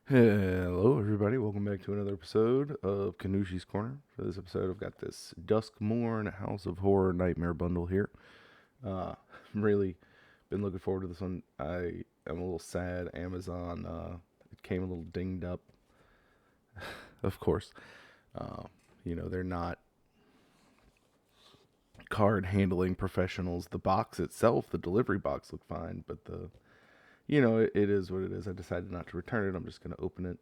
Hello, everybody. Welcome back to another episode of Kanushi's Corner. For this episode, I've got this Duskmourn House of Horror Nightmare bundle here. Really been looking forward to this one. I am a little sad. Amazon, it came a little dinged up, of course. Uh, they're not card handling professionals. The box itself, the delivery box, looked fine, but it is what it is. I decided not to return it. I'm just going to open it.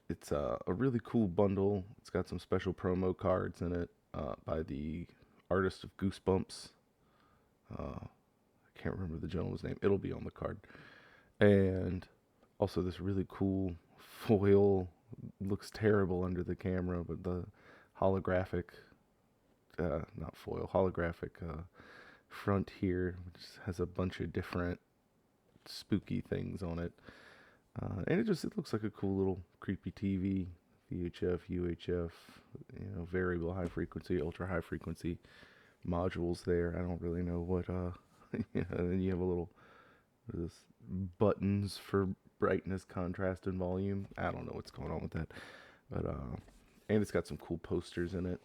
It's a really cool bundle. It's got some special promo cards in it by the artist of Goosebumps. I can't remember the gentleman's name. It'll be on the card. And also this really cool foil. Looks terrible under the camera, but the holographic, not foil, holographic front here, which has a bunch of different spooky things on it. And it looks like a cool little creepy TV, VHF, UHF, variable high frequency, ultra high frequency modules there. I don't really know what and then you have a little this buttons for brightness, contrast, and volume. I don't know what's going on with that, but and it's got some cool posters in it.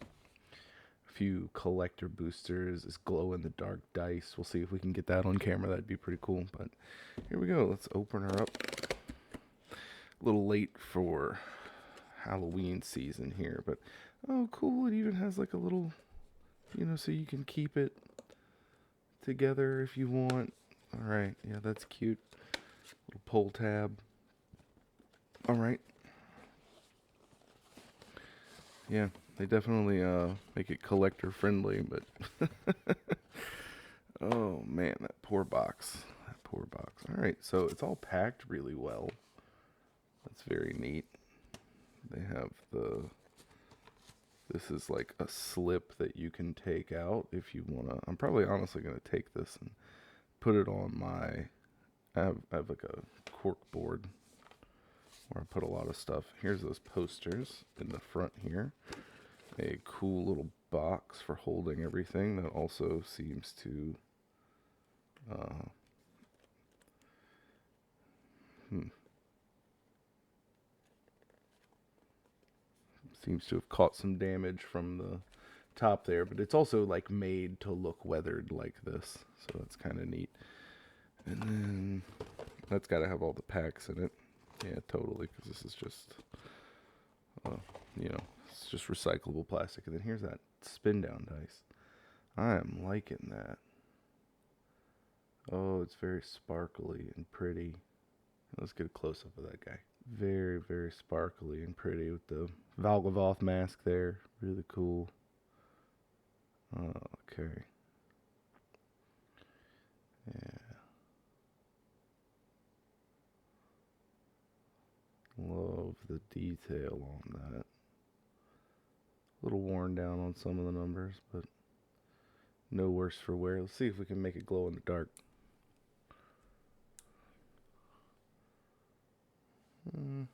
A few collector boosters, this glow in the dark dice. We'll see if we can get that on camera. That'd be pretty cool. But here we go. Let's open her up. A little late for Halloween season here, but oh, cool. It even has like a little, so you can keep it together if you want. All right, yeah, that's cute. Little pull tab. All right. Yeah, they definitely make it collector friendly, but oh man, that poor box. That poor box. All right, so it's all packed really well. That's very neat. They have this is like a slip that you can take out if you want to. I'm probably honestly going to take this and put it on I have like a cork board where I put a lot of stuff. Here's those posters in the front here. A cool little box for holding everything that also seems to uh, hmm, seems to have caught some damage from the top there, but it's also like made to look weathered like this, so that's kind of neat. And then that's got to have all the packs in it. Yeah, totally, because this is just, uh, it's just recyclable plastic. And then here's that spin down dice. I am liking that. Oh, it's very sparkly and pretty. Let's get a close up of that guy. Very, very sparkly and pretty with the Valgavoth mask there. Really cool. Okay. Yeah. Love the detail on that. A little worn down on some of the numbers, but no worse for wear. Let's see if we can make it glow in the dark. Mm,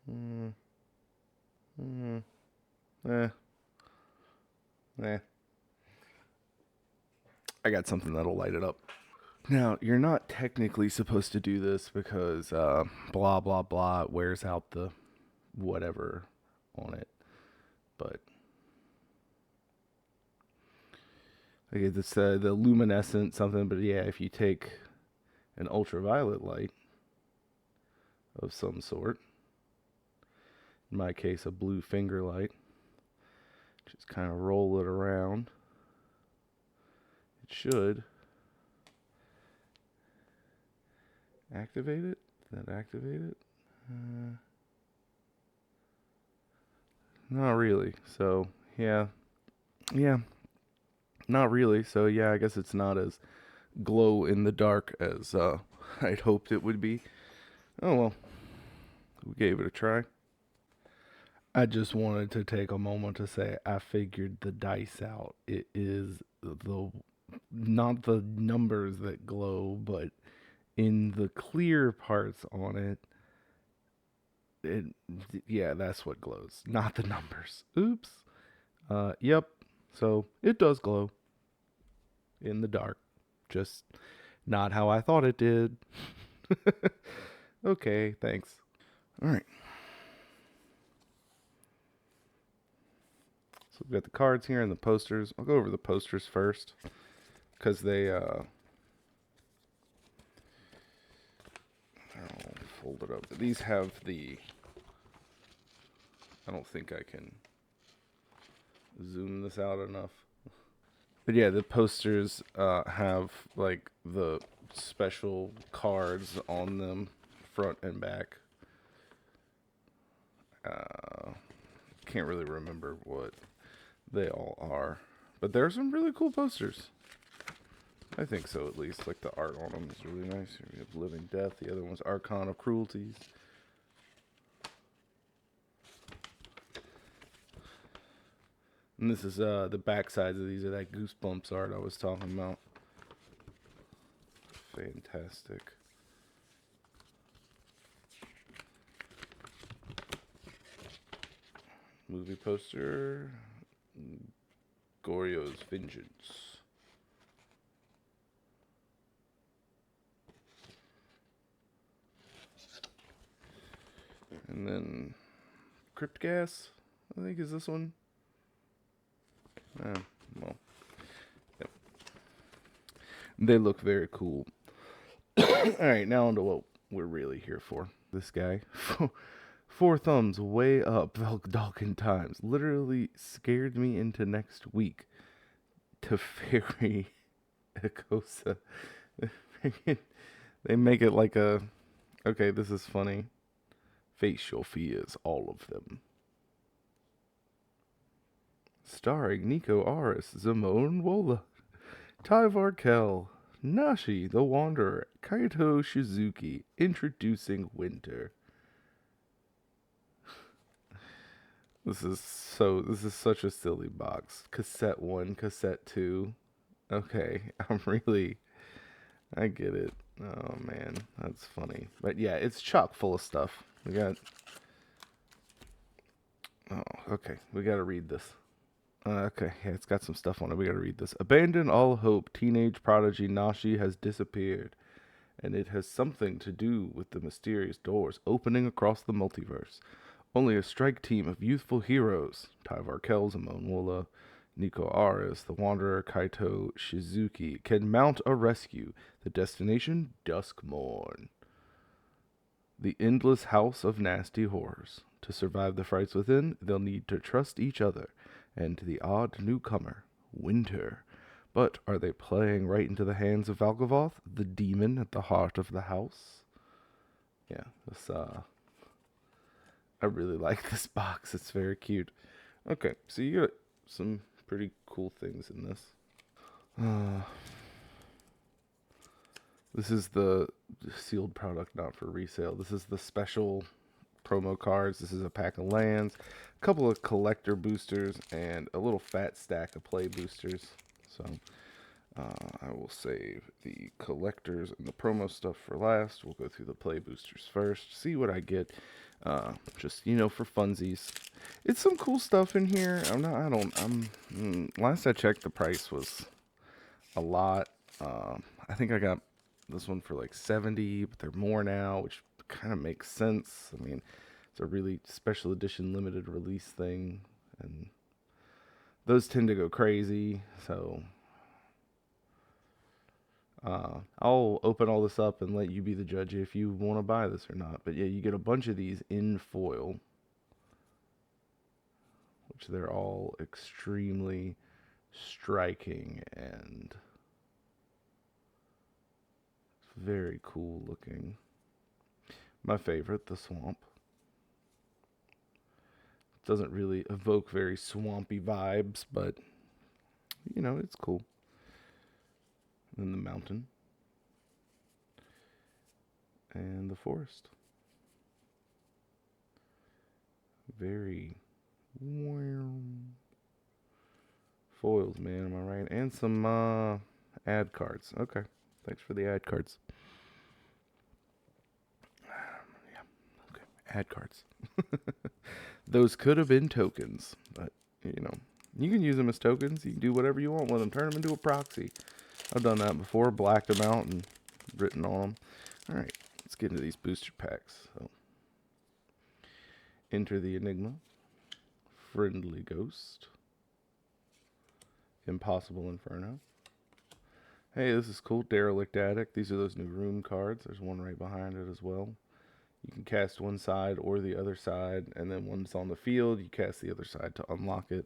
mm, mm, eh, eh. I got something that'll light it up. Now, you're not technically supposed to do this because blah, blah, blah, it wears out the whatever on it. But like it's the luminescent something. But yeah, if you take an ultraviolet light of some sort, in my case, a blue finger light, just kind of roll it around, it should activate it. Did that activate it? Not really. So, yeah. Yeah, not really. So, yeah, I guess it's not as glow in the dark as I'd hoped it would be. Oh, well, we gave it a try. I just wanted to take a moment to say I figured the dice out. It is the not the numbers that glow, but in the clear parts on it, it yeah, that's what glows, not the numbers. Oops. Yep. So it does glow in the dark, just not how I thought it did. Okay, thanks. All right. So we've got the cards here and the posters. I'll go over the posters first because I'll fold it up. These have I don't think I can zoom this out enough. But yeah, the posters have like the special cards on them, front and back. Can't really remember what they all are, but there are some really cool posters. I think so, at least. Like the art on them is really nice. Here we have Living Death. The other one's Archon of Cruelties. And this is the back sides of these are that Goosebumps art I was talking about. Fantastic. Movie poster. Goryo's Vengeance. And then Crypt Gas, I think, is this one. Well, yep. They look very cool. Alright, now on to what we're really here for. This guy. 4 thumbs way up Velkdalken Times. Literally scared me into next week. Teferi Ekosa. They make it like a... Okay, this is funny. Face your fears, all of them. Starring Nico Aris, Zimone Wola, Tyvar Kell, Nashi the Wanderer, Kaito Shizuki, introducing Winter. This is such a silly box. Cassette 1, cassette 2. Okay, I get it. Oh man, that's funny. But yeah, it's chock full of stuff. We gotta read this. Okay, yeah, it's got some stuff on it. We gotta read this. Abandon all hope. Teenage prodigy Nashi has disappeared, and it has something to do with the mysterious doors opening across the multiverse. Only a strike team of youthful heroes, Tyvar Kells, Amon Wola, Nico Aris, the Wanderer, Kaito Shizuki, can mount a rescue. The destination, Duskmourn, the endless house of nasty horrors. To survive the frights within, they'll need to trust each other and the odd newcomer, Winter. But are they playing right into the hands of Valgavoth, the demon at the heart of the house? Yeah, I really like this box. It's very cute. Okay, so you got some pretty cool things in this. This is the sealed product, not for resale. This is the special promo cards. This is a pack of lands, a couple of collector boosters, and a little fat stack of play boosters. So I will save the collectors and the promo stuff for last. We'll go through the play boosters first, see what I get. Just, for funsies. It's some cool stuff in here. Last I checked, the price was a lot. I think I got this one for like 70, but they're more now, which kind of makes sense. I mean, it's a really special edition limited release thing, and those tend to go crazy. So I'll open all this up and let you be the judge if you want to buy this or not. But yeah, you get a bunch of these in foil, which they're all extremely striking and very cool looking. My favorite, the swamp. Doesn't really evoke very swampy vibes, but it's cool. And then the mountain and the forest. Very warm foils, man. Am I right? And some ad cards. Okay, thanks for the ad cards. Yeah, okay, ad cards. Those could have been tokens, but you can use them as tokens. You can do whatever you want with them. Turn them into a proxy. I've done that before. Blacked them out and written on them. All right, let's get into these booster packs. So, enter the Enigma, Friendly Ghost, Impossible Inferno. Hey, this is cool. Derelict Attic. These are those new room cards. There's one right behind it as well. You can cast one side or the other side, and then once on the field, you cast the other side to unlock it.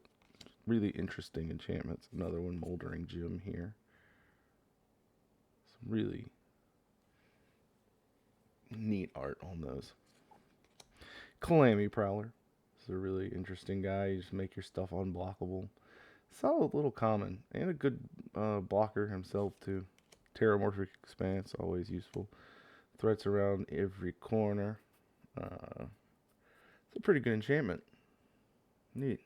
Really interesting enchantments. Another one, Moldering Gem here. Some really neat art on those. Calamity Prowler. This is a really interesting guy. You just make your stuff unblockable. Solid little common, and a good blocker himself too. Terramorphic Expanse, always useful. Threats around every corner. It's a pretty good enchantment. Neat.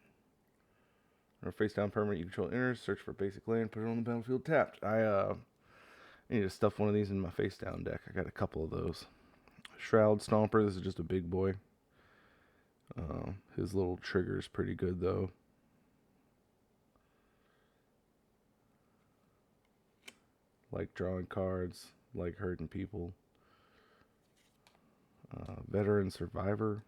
Or face down permanent you control enters, search for basic land, put it on the battlefield tapped. I need to stuff one of these in my face down deck. I got a couple of those. Shroud Stomper, this is just a big boy. His little trigger is pretty good though. Like drawing cards, like hurting people. Veteran Survivor.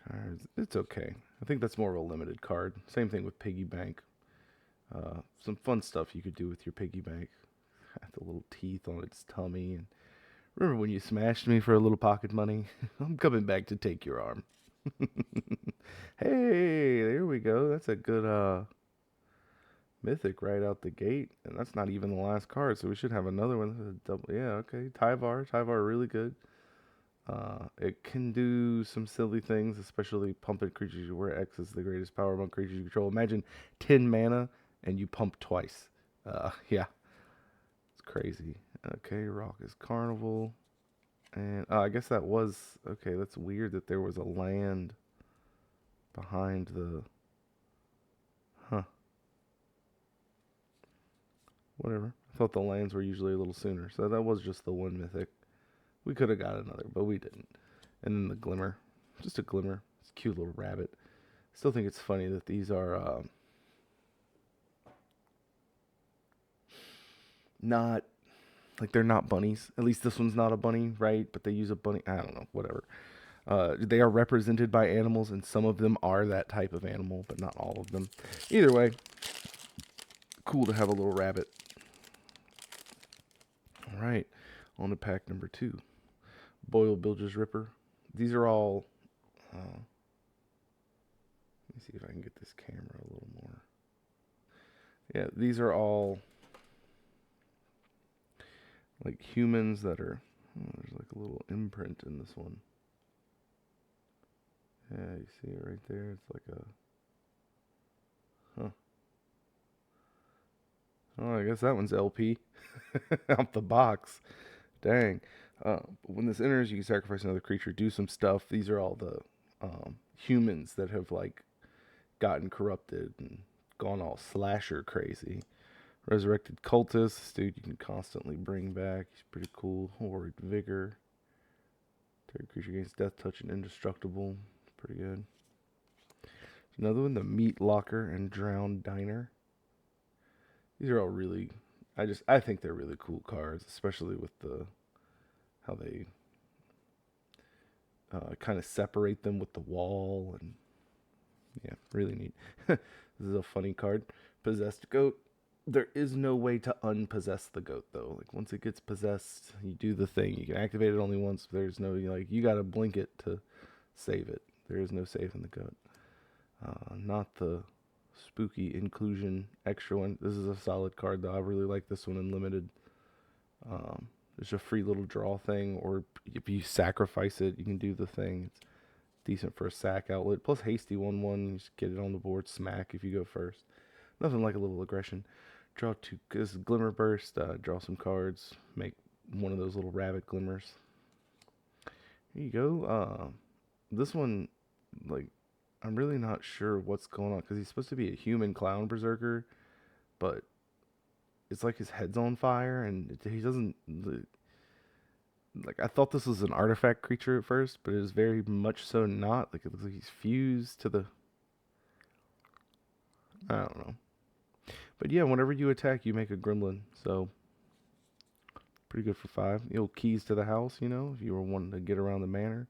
Cards, it's okay. I think that's more of a limited card. Same thing with Piggy Bank. Some fun stuff you could do with your Piggy Bank. The little teeth on its tummy. And remember when you smashed me for a little pocket money? I'm coming back to take your arm. Hey, there we go. That's a good mythic right out the gate, and that's not even the last card, so we should have another one. Yeah, okay. Tyvar, really good. It can do some silly things, especially pumping creatures where X is the greatest power among creatures you control. Imagine 10 mana and you pump twice. Yeah, it's crazy. Okay, Raucous Carnival, and I guess that was okay. That's weird that there was a land behind the. Huh. Whatever. I thought the lands were usually a little sooner, so that was just the one mythic. We could have got another, but we didn't. And then the Glimmer. Just a Glimmer. It's a cute little rabbit. Still think it's funny that these are not, like, they're not bunnies. At least this one's not a bunny, right? But they use a bunny. I don't know, whatever. They are represented by animals, and some of them are that type of animal, but not all of them. Either way, cool to have a little rabbit. All right, on to pack number 2. Boyle Bilge's Ripper. These are all. Let me see if I can get this camera a little more. Yeah, these are all like humans that are. Oh, there's like a little imprint in this one. Yeah, you see it right there. It's like a. Huh. Oh, I guess that one's LP. Out the box. Dang. When this enters, you can sacrifice another creature, do some stuff. These are all the humans that have like gotten corrupted and gone all slasher crazy. Resurrected Cultist, this dude you can constantly bring back. He's pretty cool. Horrid Vigor. Target creature gains death touch and indestructible. Pretty good. Another one, the Meat Locker and Drowned Diner. These are all really, I think they're really cool cards, especially with the how they kind of separate them with the wall, and yeah, really neat. This is a funny card. Possessed Goat. There is no way to unpossess the goat though. Like once it gets possessed, you do the thing. You can activate it only once. There's no like you gotta blink it to save it. There is no saving the goat. Not the spooky inclusion extra one. This is a solid card though. I really like this one in limited. There's a free little draw thing, or if you sacrifice it, you can do the thing. It's decent for a sack outlet. Plus hasty 1/1, you just get it on the board, smack if you go first. Nothing like a little aggression. Draw 2. This is Glimmer Burst. Draw some cards. Make one of those little rabbit glimmers. Here you go. This one, like, I'm really not sure what's going on because he's supposed to be a human clown berserker, but it's like his head's on fire and he doesn't. Like, I thought this was an artifact creature at first, but it is very much so not. Like, it looks like he's fused to the. I don't know. But yeah, whenever you attack, you make a gremlin. So, Pretty good for 5. The old keys to the house, you know, if you were wanting to get around the manor.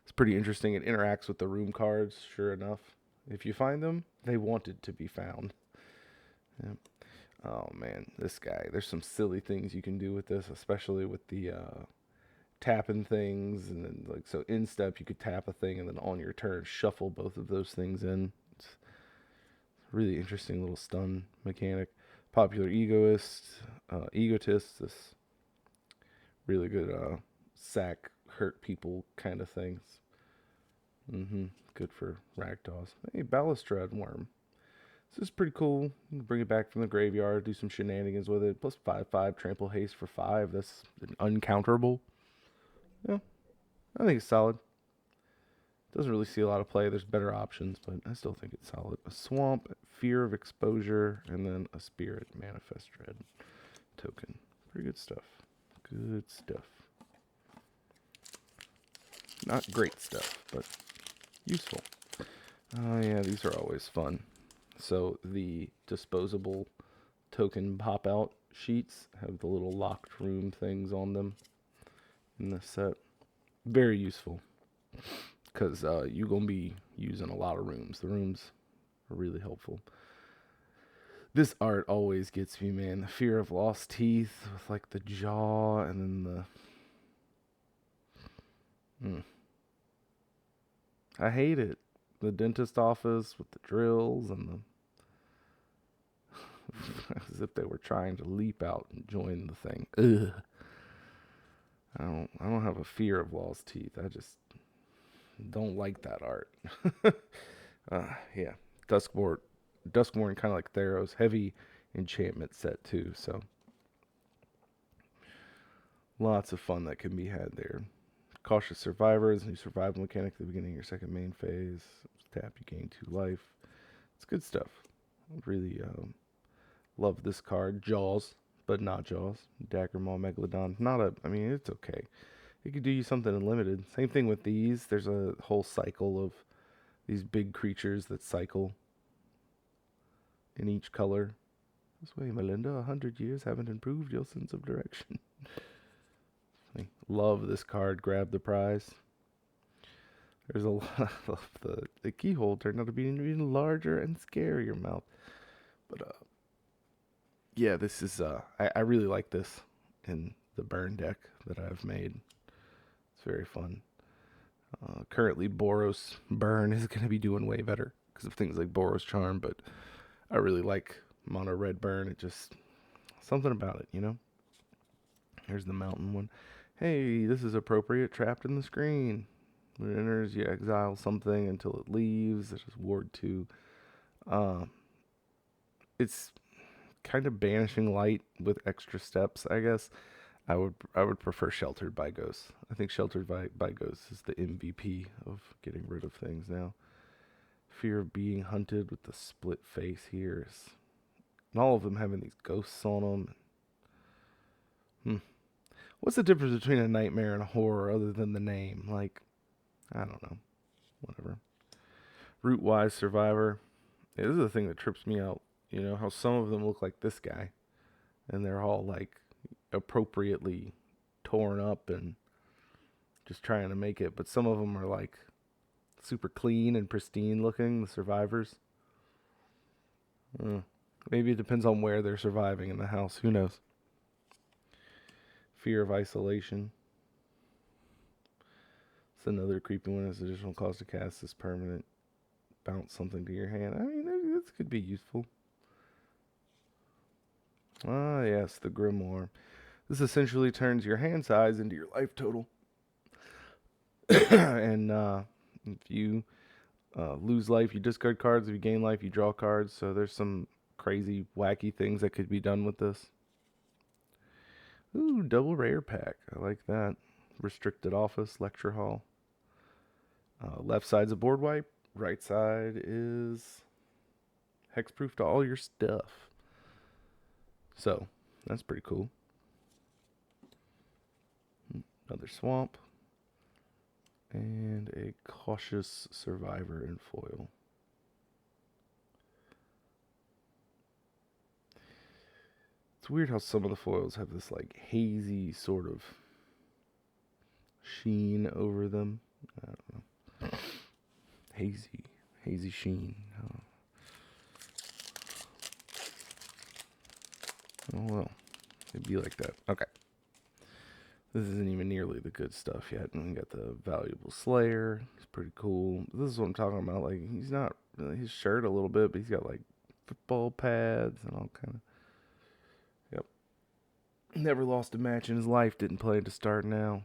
It's pretty interesting. It interacts with the room cards, sure enough. If you find them, they wanted to be found. Yeah. Oh man, this guy. There's some silly things you can do with this, especially with the tapping things, and then like so in step you could tap a thing and then on your turn shuffle both of those things in. It's a really interesting little stun mechanic. Popular egotist, this really good sack hurt people kind of things. Good for ragdolls. Hey, balustrade worm. This is pretty cool. You can bring it back from the graveyard, do some shenanigans with it. Plus 5/5 trample haste for 5. That's uncounterable. Yeah, I think it's solid. Doesn't really see a lot of play. There's better options, but I still think it's solid. A swamp, fear of exposure, and then a spirit manifest dread token. Pretty good stuff. Good stuff. Not great stuff, but useful. Oh yeah, these are always fun. So the disposable token pop-out sheets have the little locked room things on them in this set. Very useful because you're going to be using a lot of rooms. The rooms are really helpful. This art always gets me, man. The fear of lost teeth with like the jaw and then the... I hate it. The dentist office with the drills and the... as if they were trying to leap out and join the thing. Ugh. I don't have a fear of lost teeth. I just don't like that art. Yeah. Duskmourn kind of like Theros, heavy enchantment set too, so lots of fun that can be had there. Cautious Survivors, new survival mechanic at the beginning of your second main phase. Tap, you gain 2 life. It's good stuff. I really love this card. Jaws, but not Jaws. Dagger Maw Megalodon. I mean, it's okay. It could do you something unlimited. Same thing with these. There's a whole cycle of these big creatures that cycle in each color. This way, Melinda, 100 years haven't improved your sense of direction. I love this card. Grab the prize. There's a lot of the keyhole turned out to be an even larger and scarier mouth. But yeah, this is I really like this in the burn deck that I've made. It's very fun. Currently, Boros Burn is going to be doing way better because of things like Boros Charm, but I really like Mono Red Burn. It just, something about it, you know? Here's the mountain one. Hey, this is appropriate. Trapped in the screen. When it enters, you exile something until it leaves. There's Ward 2. It's kind of banishing light with extra steps, I guess. I would prefer Sheltered by Ghosts. I think Sheltered by Ghosts is the MVP of getting rid of things now. Fear of being hunted with the split face here. And all of them having these ghosts on them. What's the difference between a nightmare and a horror other than the name? Like, I don't know. Whatever. Rootwise Survivor. Yeah, this is the thing that trips me out. You know, how some of them look like this guy. And they're all like appropriately torn up and just trying to make it. But some of them are like super clean and pristine looking, the survivors. Maybe it depends on where they're surviving in the house. Who knows? Fear of isolation. It's another creepy one. It's additional cost to cast this permanent. Bounce something to your hand. I mean, this could be useful. Ah, yes, the Grimoire. This essentially turns your hand size into your life total. And if you lose life, you discard cards. If you gain life, you draw cards. So there's some crazy, wacky things that could be done with this. Ooh, double rare pack. I like that. Restricted office, lecture hall. Left side's a board wipe. Right side is hexproof to all your stuff. So, that's pretty cool. Another swamp. And a cautious survivor in foil. It's weird how some of the foils have this like hazy sort of sheen over them. I don't know. Hazy sheen. Oh well, it'd be like that. Okay. This isn't even nearly the good stuff yet. And we got the Valuable Slayer. He's pretty cool. This is what I'm talking about. Like, he's not really his shirt a little bit, but he's got like football pads and all kind of. Yep. Never lost a match in his life. Didn't play to start now.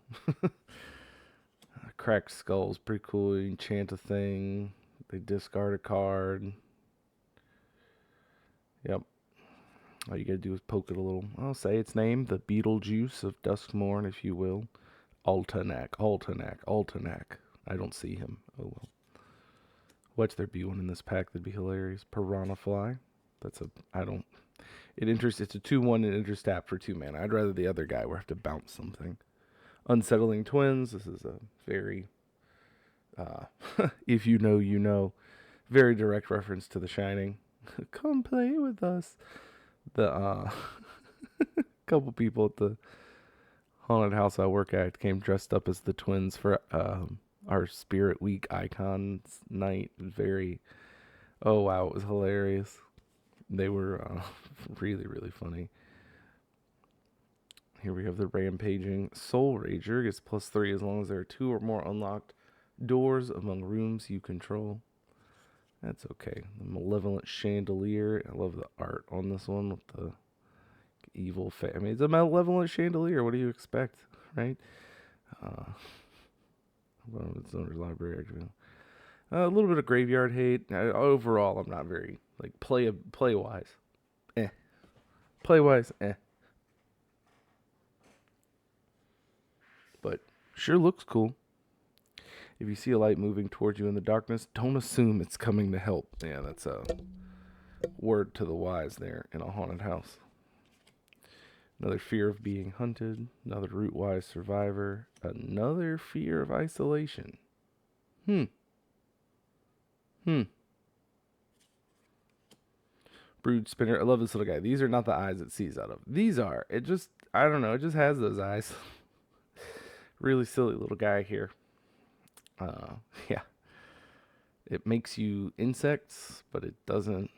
Cracked Skull's pretty cool. You enchant a thing. They discard a card. Yep. All you gotta do is poke it a little. I'll say its name, the Beetlejuice of Duskmourn, if you will. Altanak. I don't see him. Oh well. Watch there be one in this pack that'd be hilarious. Piranha Fly. It's a 2/1 and interstap for 2 mana. I'd rather the other guy where I have to bounce something. Unsettling Twins. This is a very if you know, you know. Very direct reference to The Shining. Come play with us. The couple people at the haunted house I work at came dressed up as the twins for our Spirit Week Icons night. Oh wow, it was hilarious. They were really, really funny. Here we have the Rampaging Soul Rager. Gets +3 as long as there are 2 or more unlocked doors among rooms you control. That's okay. The Malevolent Chandelier. I love the art on this one with the evil I mean, it's a Malevolent Chandelier. What do you expect, right? It's owner's library, actually. A little bit of graveyard hate. Overall, I'm not very, like, play-wise. Play-wise, But sure looks cool. If you see a light moving towards you in the darkness, don't assume it's coming to help. Yeah, that's a word to the wise there in a haunted house. Another fear of being hunted. Another root-wise survivor. Another fear of isolation. Brood Spinner. I love this little guy. These are not the eyes it sees out of. These are. I don't know. It just has those eyes. Really silly little guy here. Yeah. It makes you insects, but it doesn't.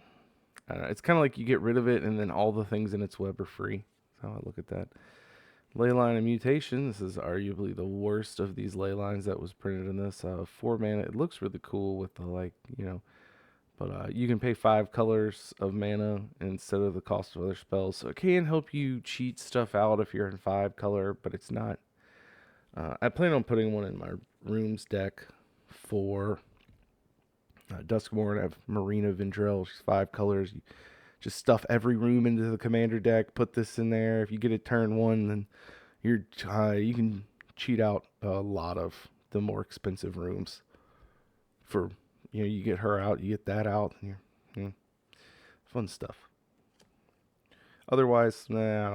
I don't know. It's kind of like you get rid of it, and then all the things in its web are free. That's how I look at that. Leyline of Mutation. This is arguably the worst of these ley lines that was printed in this. 4 mana. It looks really cool with the, like, you know. But you can pay 5 colors of mana instead of the cost of other spells. So it can help you cheat stuff out if you're in 5 color, but it's not. I plan on putting one in my rooms deck for Duskmourn. I have Marina Vendrell. She's 5 colors. You just stuff every room into the commander deck. Put this in there. If you get it turn 1, then you can cheat out a lot of the more expensive rooms. For you get her out, you get that out, and you're fun stuff. Otherwise, I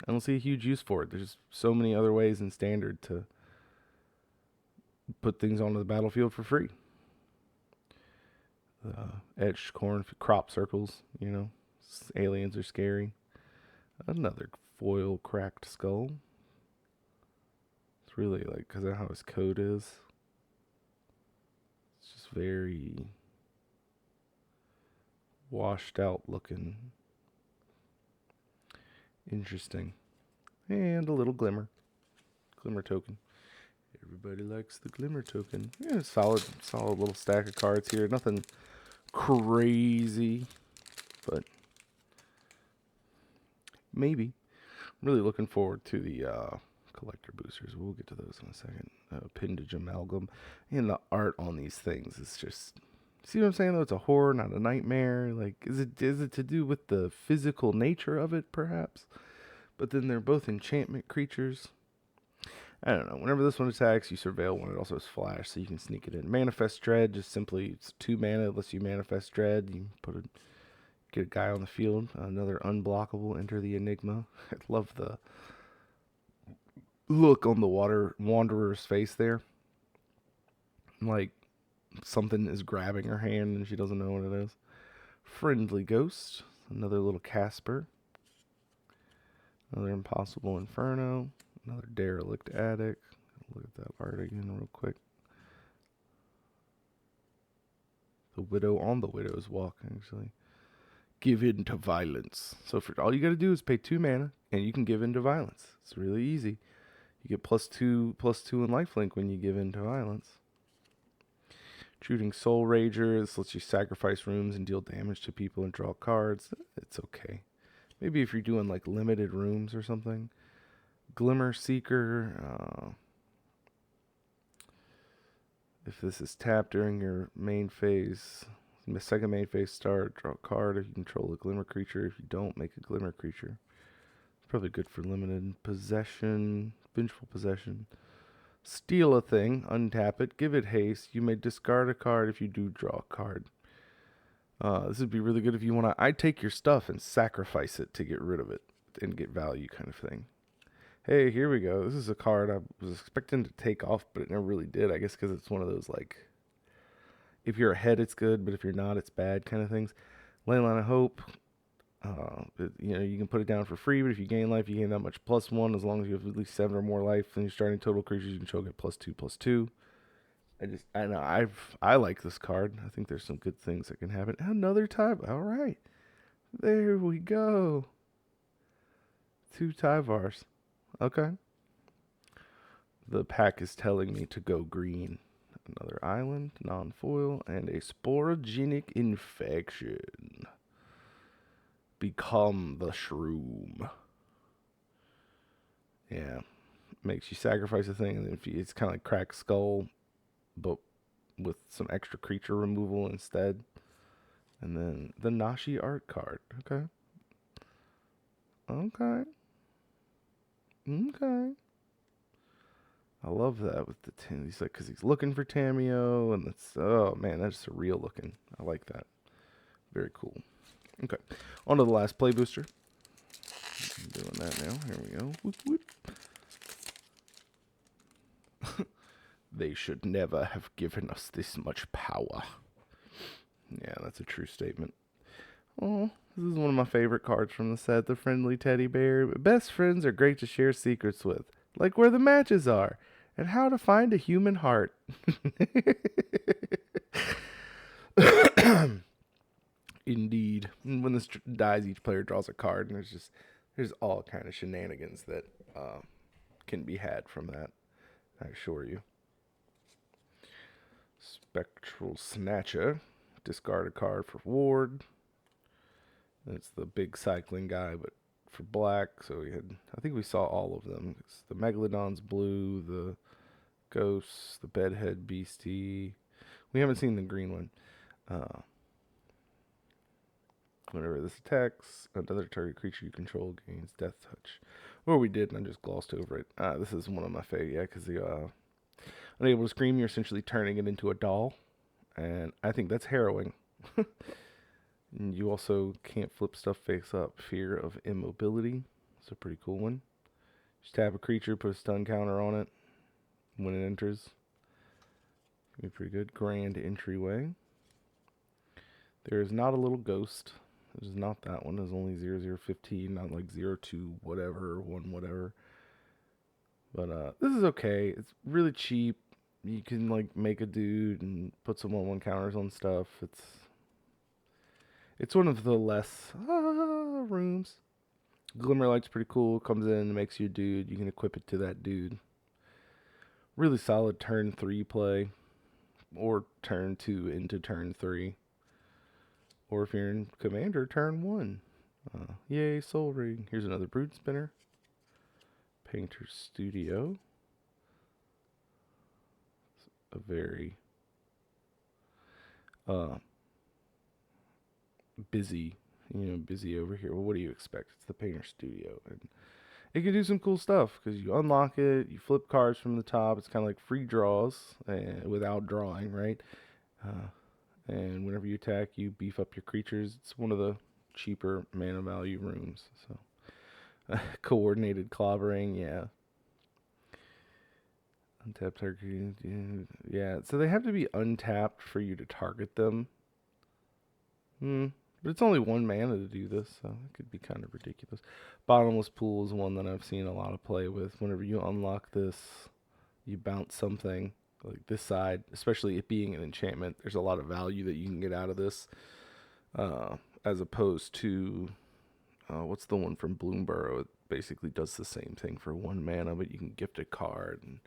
don't see a huge use for it. There's so many other ways in Standard to put things onto the battlefield for free. Etched corn crop circles, aliens are scary. Another foil cracked skull. It's really like, because of how his coat is. It's just very washed out looking. Interesting. And a little glimmer token. Everybody likes the glimmer token. Yeah, solid little stack of cards here. Nothing crazy, but maybe. I'm really looking forward to the collector boosters. We'll get to those in a second. Appendage Amalgam. And the art on these things is just... See what I'm saying, though? It's a horror, not a nightmare. Like, is it to do with the physical nature of it, perhaps? But then they're both enchantment creatures. I don't know. Whenever this one attacks, you surveil one. It also has flash, so you can sneak it in. Manifest Dread, just simply, it's 2 mana. It lets you manifest Dread. You get a guy on the field. Another unblockable. Enter the Enigma. I love the look on the Wanderer's face there. Like, something is grabbing her hand and she doesn't know what it is. Friendly Ghost. Another little Casper. Another Impossible Inferno. Another Derelict Attic. Look at that art again real quick. The Widow on the Widow's Walk, actually. Give in to violence. So for all you got to do is pay 2 mana, and you can give in to violence. It's really easy. You get +2/+2 in lifelink when you give in to violence. Shooting Soul Rager. This lets you sacrifice rooms and deal damage to people and draw cards. It's okay. Maybe if you're doing like limited rooms or something. Glimmer Seeker. If this is tapped during your main phase, the second main phase start, draw a card. If you control a Glimmer creature, if you don't, make a Glimmer creature. It's probably good for limited possession, vengeful possession. Steal a thing, untap it, give it haste. You may discard a card if you do draw a card. This would be really good if you want to. I take your stuff and sacrifice it to get rid of it and get value, kind of thing. Hey, here we go. This is a card I was expecting to take off, but it never really did. I guess because it's one of those, like, if you're ahead, it's good, but if you're not, it's bad kind of things. Leyline of Hope. You can put it down for free, but if you gain life, you gain that much +1 as long as you have at least 7 or more life. And your starting total creatures you control get +2/+2. I like this card. I think there's some good things that can happen. Another type. All right. There we go. 2 Tyvars. Okay. The pack is telling me to go green. Another island, non-foil, and a sporogenic infection. Become the shroom. Yeah. Makes you sacrifice a thing, and then it's kind of like Cracked Skull, but with some extra creature removal instead. And then the Nashi art card. Okay. Okay. I love that with the tin. He's like, because he's looking for Tameo, and that's, oh man, that's surreal looking. I like that. Very cool. Okay. On to the last play booster. I'm doing that now. Here we go. Whoop, whoop. They should never have given us this much power. Yeah, that's a true statement. Oh, this is one of my favorite cards from the set, the Friendly Teddy Bear. Best friends are great to share secrets with, like where the matches are, and how to find a human heart. Indeed. When this dies, each player draws a card, and there's all kind of shenanigans that can be had from that, I assure you. Spectral Snatcher. Discard a card for Ward. It's the big cycling guy, but for black. So I think we saw all of them. It's the Megalodon's blue, the Ghosts, the Bedhead Beastie. We haven't seen the green one. Whenever this attacks, another target creature you control gains Death Touch. Or we did, and I just glossed over it. This is one of my favorite, yeah, because the unable to scream, you're essentially turning it into a doll. And I think that's harrowing. And you also can't flip stuff face up. Fear of Immobility. It's a pretty cool one. Just tap a creature, put a stun counter on it when it enters. Be pretty good. Grand Entryway. There is not a little ghost. There's not that one. There's only 0015, not like 02 whatever, 1 whatever. But this is okay. It's really cheap. You can like make a dude and put some 1/1 counters on stuff. It's one of the less rooms. Glimmerlight's pretty cool. Comes in and makes you a dude. You can equip it to that dude. Really solid turn 3 play. Or turn 2 into turn 3. Or if you're in Commander, turn 1. Yay, Soul Ring. Here's another Brood Spinner. Painter's Studio. It's a very busy over here. Well, what do you expect? It's the Painter's Studio. And it can do some cool stuff because you unlock it, you flip cards from the top. It's kind of like free draws without drawing, right? And whenever you attack, you beef up your creatures. It's one of the cheaper mana value rooms. So, coordinated clobbering, yeah. Untapped target, yeah. So they have to be untapped for you to target them. But it's only 1 mana to do this, so it could be kind of ridiculous. Bottomless Pool is one that I've seen a lot of play with. Whenever you unlock this, you bounce something like this side, especially it being an enchantment. There's a lot of value that you can get out of this, as opposed to what's the one from Bloomborough? It basically does the same thing for 1 mana, but you can gift a card, and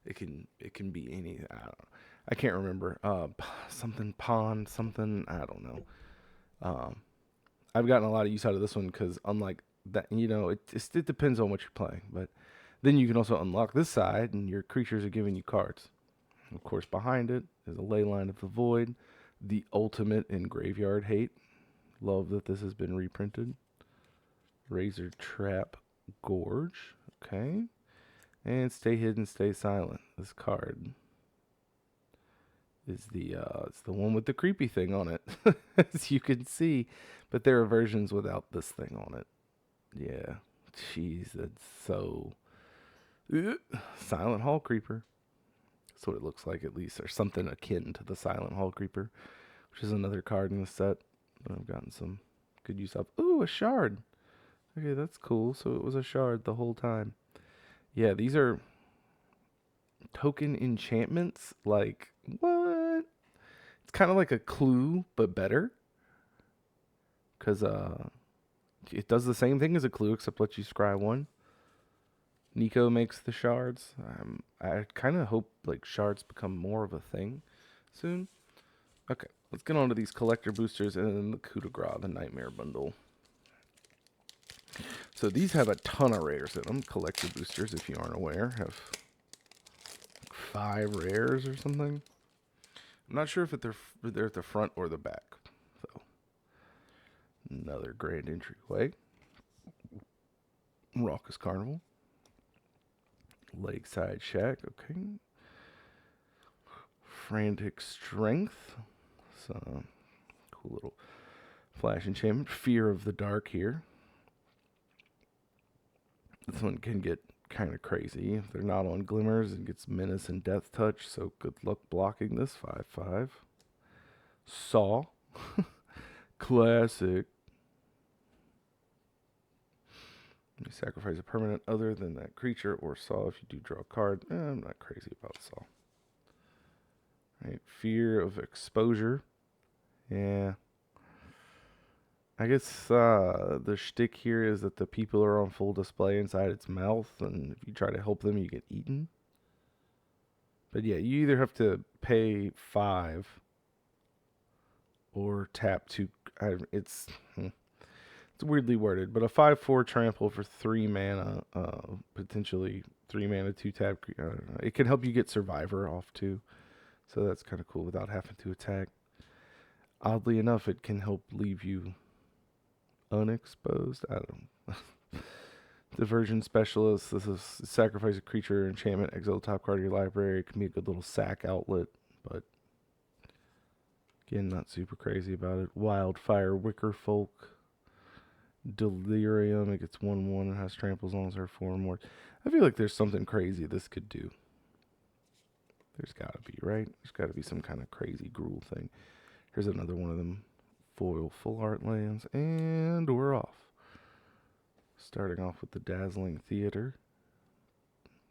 it can be any. I can't remember. Something pond, something, I don't know. I've gotten a lot of use out of this one because unlike that, it depends on what you're playing. But then you can also unlock this side, and your creatures are giving you cards. Of course, behind it is a Leyline of the Void, the ultimate in graveyard hate. Love that this has been reprinted. Razor Trap Gorge. Okay. And Stay Hidden, Stay Silent. This card is it's the one with the creepy thing on it, as you can see. But there are versions without this thing on it. Yeah. Jeez, that's so... Silent Hall Creeper. That's what it looks like, at least. Or something akin to the Silent Hall Creeper, which is another card in the set that I've gotten some good use of. Ooh, a shard. Okay, that's cool. So it was a shard the whole time. Yeah, these are token enchantments. Like, what? It's kind of like a Clue, but better. Because it does the same thing as a Clue, except lets you scry one. Nico makes the shards. I kind of hope like shards become more of a thing soon. Okay, let's get on to these collector boosters and then the coup de grace, the Nightmare Bundle. So these have a ton of rares in them. Collector boosters, if you aren't aware, have 5 rares or something. I'm not sure if they're at the front or the back. So another grand entryway. Raucous Carnival. Lakeside Shack, okay. Frantic Strength. So, cool little flash enchantment. Fear of the Dark here. This one can get kind of crazy. If they're not on Glimmers, it gets Menace and Death Touch, so good luck blocking this. 5/5. Saw. Classic. You sacrifice a permanent other than that creature or Saw if you do draw a card. I'm not crazy about Saw. Right, Fear of Exposure. Yeah. I guess the shtick here is that the people are on full display inside its mouth, and if you try to help them, you get eaten. But yeah, you either have to pay 5 or tap 2. It's weirdly worded, but a 5/4 trample for 3 mana, potentially 3 mana, 2 tap. I don't know. It can help you get Survivor off too, so that's kind of cool without having to attack. Oddly enough, it can help leave you unexposed. I don't know. Diversion Specialist. This is sacrifice a creature, enchantment, exile the top card of your library. It can be a good little sack outlet, but again, not super crazy about it. Wildfire Wicker Folk. Delirium. It gets 1/1 and has trample as long as there are 4 more. I feel like there's something crazy this could do. There's gotta be, right? There's gotta be some kind of crazy gruel thing. Here's another one of them foil full art lands, and we're off. Starting off with the Dazzling Theater.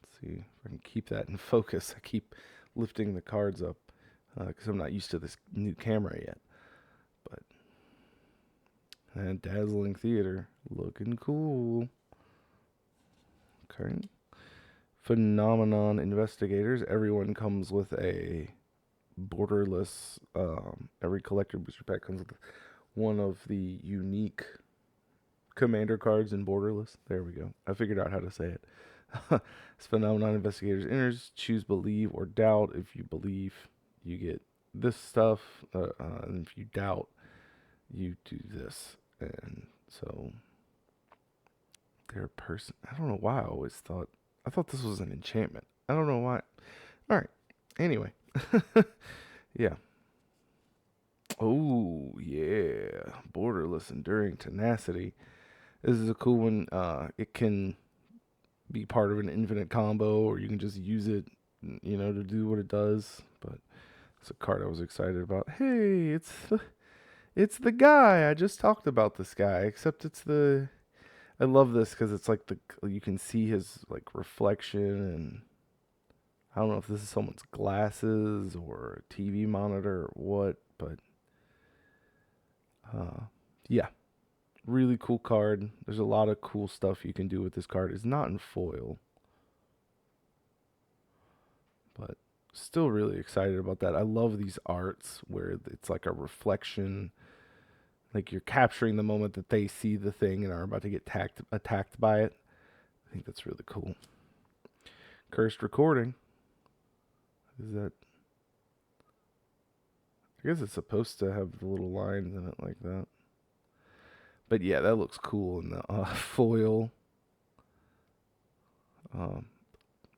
Let's see if I can keep that in focus. I keep lifting the cards up because I'm not used to this new camera yet. But and Dazzling Theater, looking cool. Okay. Phenomenon Investigators. Everyone comes with a borderless. Every collector booster pack comes with one of the unique commander cards in borderless. There we go. I figured out how to say it. This Phenomenon Investigators enters. Choose Believe or Doubt. If you believe, you get this stuff. And if you doubt, you do this. And so their person. I don't know why I thought this was an enchantment. I don't know why. All right. Anyway. Yeah. Oh, yeah. Borderless Enduring Tenacity. This is a cool one. It can be part of an infinite combo, or you can just use it, to do what it does. But it's a card I was excited about. Hey, It's the guy. I just talked about this guy, except it's the. I love this because it's like you can see his like reflection, and I don't know if this is someone's glasses or a TV monitor or what, but yeah, really cool card. There's a lot of cool stuff you can do with this card. It's not in foil, but still really excited about that. I love these arts where it's like a reflection, like you're capturing the moment that they see the thing and are about to get attacked by it. I think that's really cool. Cursed recording. Is that? I guess it's supposed to have the little lines in it like that. But yeah, that looks cool in the foil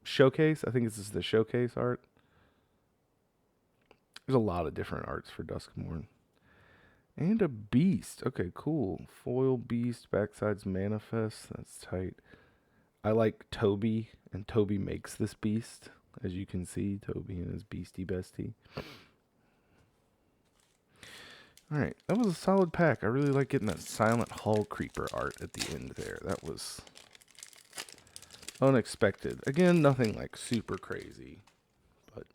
showcase. I think this is the showcase art. There's a lot of different arts for Duskmourn. And a beast. Okay, cool. Foil beast, backsides manifest. That's tight. I like Toby, and Toby makes this beast. As you can see, Toby and his beastie bestie. Alright, that was a solid pack. I really like getting that Silent Hall Creeper art at the end there. That was unexpected. Again, nothing like super crazy. But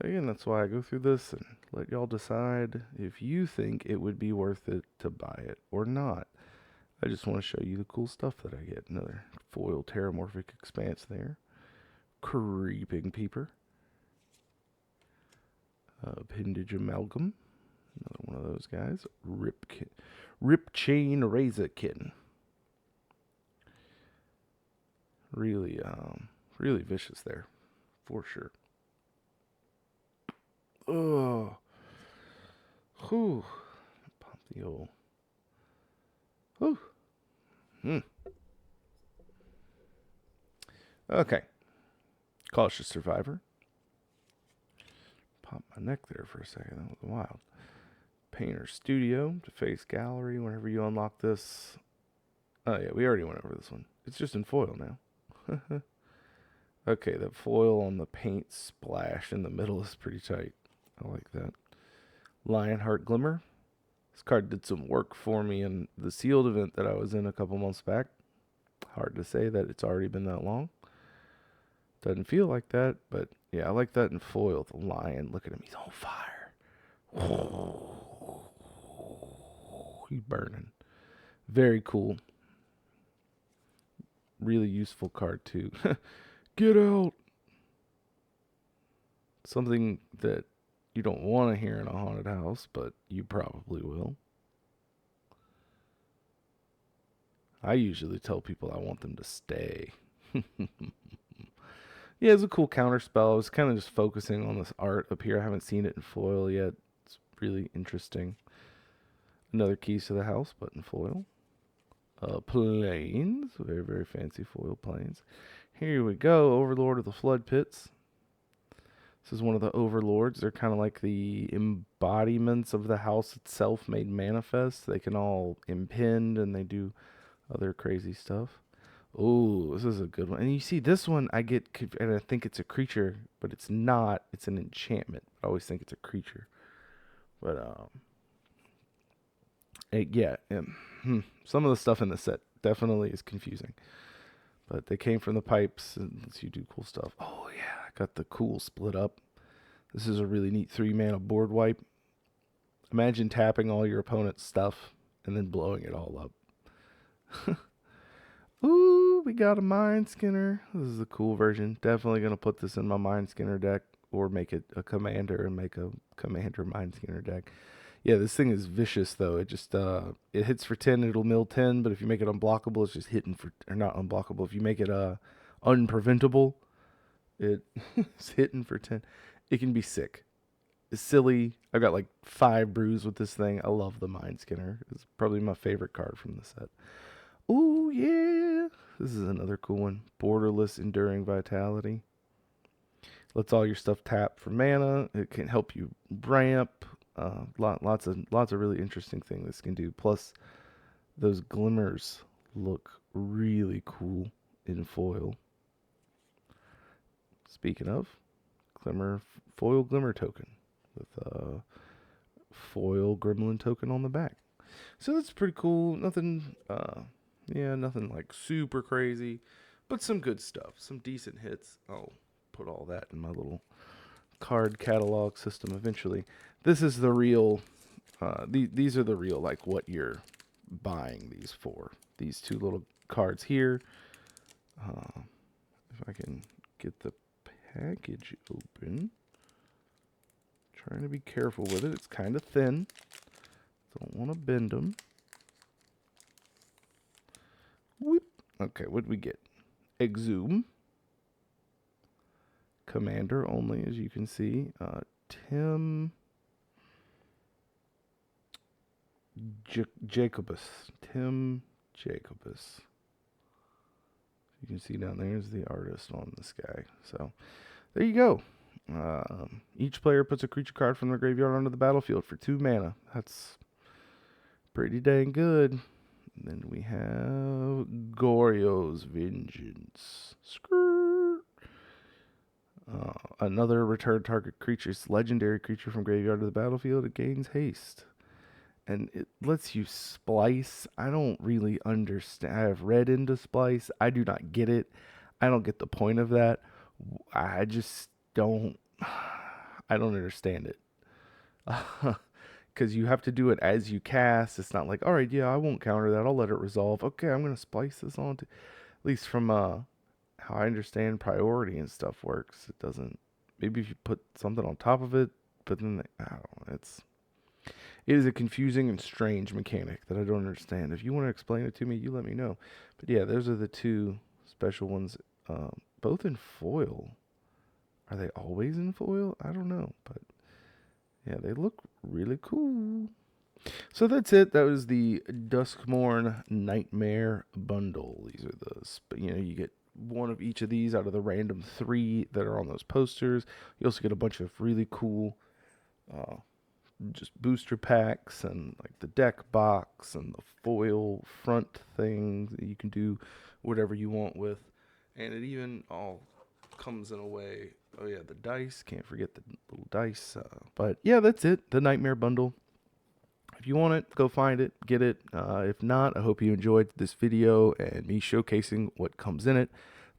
again, that's why I go through this and let y'all decide if you think it would be worth it to buy it or not. I just want to show you the cool stuff that I get. Another foil terramorphic expanse there. Creeping Peeper. Appendage Amalgam. Another one of those guys. Rip Chain Razorkin. Really, really vicious there, for sure. Oh, whew. Pop the old. Whew. Okay. Cautious Survivor. Pop my neck there for a second. That was wild. Painter Studio, Deface Gallery. Whenever you unlock this. Oh, yeah, we already went over this one. It's just in foil now. Okay, that foil on the paint splash in the middle is pretty tight. I like that. Lionheart Glimmer. This card did some work for me in the sealed event that I was in a couple months back. Hard to say that it's already been that long. Doesn't feel like that, but yeah, I like that in foil. The lion, look at him, he's on fire. He's burning. Very cool. Really useful card too. Get out. Something that you don't want to hear in a haunted house, but you probably will. I usually tell people I want them to stay. Yeah, it's a cool counter spell. I was kind of just focusing on this art up here. I haven't seen it in foil yet. It's really interesting. Another Keys to the House, but in foil. Plains. Very, very fancy foil plains. Here we go. Overlord of the Flood Pits. This is one of the overlords. They're kind of like the embodiments of the house itself made manifest. They can all impend and they do other crazy stuff. Oh, this is a good one. And you see this one, I think it's a creature, but it's not. It's an enchantment. I always think it's a creature. But, some of the stuff in the set definitely is confusing. But they came from the pipes, and lets you do cool stuff. Oh, yeah, I got the cool split up. This is a really neat 3-mana board wipe. Imagine tapping all your opponent's stuff and then blowing it all up. Ooh, we got a Mind Skinner. This is a cool version. Definitely going to put this in my Mind Skinner deck or make it a commander and make a commander Mind Skinner deck. Yeah, this thing is vicious, though. It just, it hits for 10, it'll mill 10, but if you make it unblockable, it's just hitting for, or not unblockable. If you make it, unpreventable, it's hitting for 10. It can be sick. It's silly. I've got like 5 brews with this thing. I love the Mind Skinner. It's probably my favorite card from the set. Ooh, yeah. This is another cool one. Borderless Enduring Vitality. Lets all your stuff tap for mana. It can help you ramp. Lots of really interesting things this can do. Plus, those glimmers look really cool in foil. Speaking of, foil glimmer token with foil gremlin token on the back. So that's pretty cool. Nothing, nothing like super crazy, but some good stuff, some decent hits. I'll put all that in my little card catalog system eventually. This is the real, these are the real, like what you're buying these for. These two little cards here. If I can get the package open. Trying to be careful with it. It's kind of thin. Don't want to bend them. Whoop. Okay, what did we get? Exhume. Commander only, as you can see. Tim Jacobus. Tim Jacobus. You can see down there is the artist on this guy. So, there you go. Each player puts a creature card from their graveyard onto the battlefield for 2 mana. That's pretty dang good. And then we have Goryo's Vengeance. Skirt. Another return target creature's legendary creature from graveyard to the battlefield. It gains haste. And it lets you splice. I don't really understand. I have read into splice. I do not get it. I don't get the point of that. I just don't. I don't understand it. Because you have to do it as you cast. It's not like, all right, yeah, I won't counter that. I'll let it resolve. Okay, I'm going to splice this on to, at least from how I understand priority and stuff works. It doesn't. Maybe if you put something on top of it, but then I don't know. It is a confusing and strange mechanic that I don't understand. If you want to explain it to me, you let me know. But yeah, those are the two special ones, both in foil. Are they always in foil? I don't know, but yeah, they look really cool. So that's it. That was the Duskmourn Nightmare Bundle. These are the, you get one of each of these out of the random 3 that are on those posters. You also get a bunch of really cool just booster packs and like the deck box and the foil front thing that you can do whatever you want with. And it even all comes in a way. Oh yeah, the dice. Can't forget the little dice. But yeah, that's it. The Nightmare Bundle. If you want it, go find it, get it. If not, I hope you enjoyed this video and me showcasing what comes in it.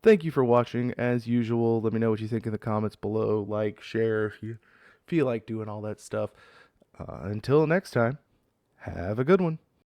Thank you for watching. As usual, let me know what you think in the comments below. Like, share if you feel like doing all that stuff. Until next time, have a good one.